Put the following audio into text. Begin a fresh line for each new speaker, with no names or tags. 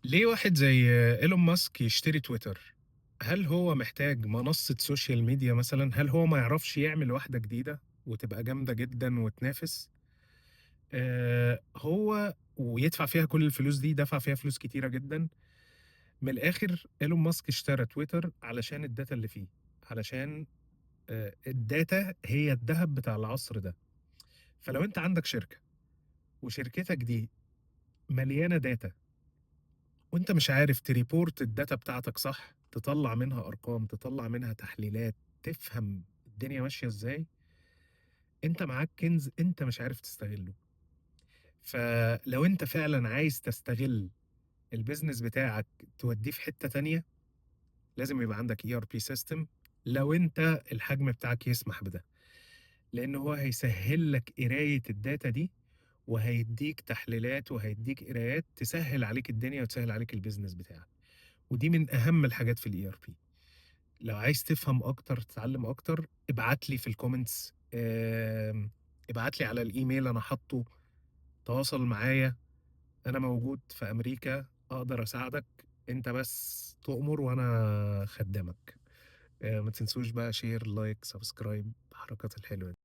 ليه واحد زي إيلون ماسك يشتري تويتر؟ هل هو محتاج منصة سوشيال ميديا مثلًا؟ هل هو ما يعرفش يعمل واحدة جديدة وتبقى جامدة جدًا وتنافس؟ هو ويدفع فيها كل الفلوس دي، دفع فيها فلوس كتيرة جدًا. من الآخر إيلون ماسك اشترى تويتر علشان الdata اللي فيه، علشان الdata هي الدهب بتاع العصر ده. فلو أنت عندك شركة وشركتك دي مليانة data وأنت مش عارف تreport الdata بتاعتك صح، تطلّع منها أرقام، تطلّع منها تحليلات، تفهم الدنيا ماشية إزاي، أنت معاك كنز أنت مش عارف تستغلّه. فلو أنت فعلًا عايز تستغل الbusiness بتاعك تودّيه في حتّة تانية، لازم يبقى عندك ERP system لو أنت الحجم بتاعك يسمح بده، لإن هو هيسهّل لك قراية الdata دي، وهيدّيك تحليلات وهيدّيك قرايات تسهّل عليك الدنيا وتسهّل عليك الbusiness بتاعك، ودي من أهم الحاجات في الERP. لو عايز تفهم أكتر، تتعلم أكتر، ابعت لي في الcomments، ابعت لي على الإيميل أنا حاطّه، تواصل معايا، أنا موجود في أمريكا، أقدر أساعدك، أنت بس تؤمر وأنا خدّامك. ما تنسوش بقى share like subscribe الحركات الحلوة دي.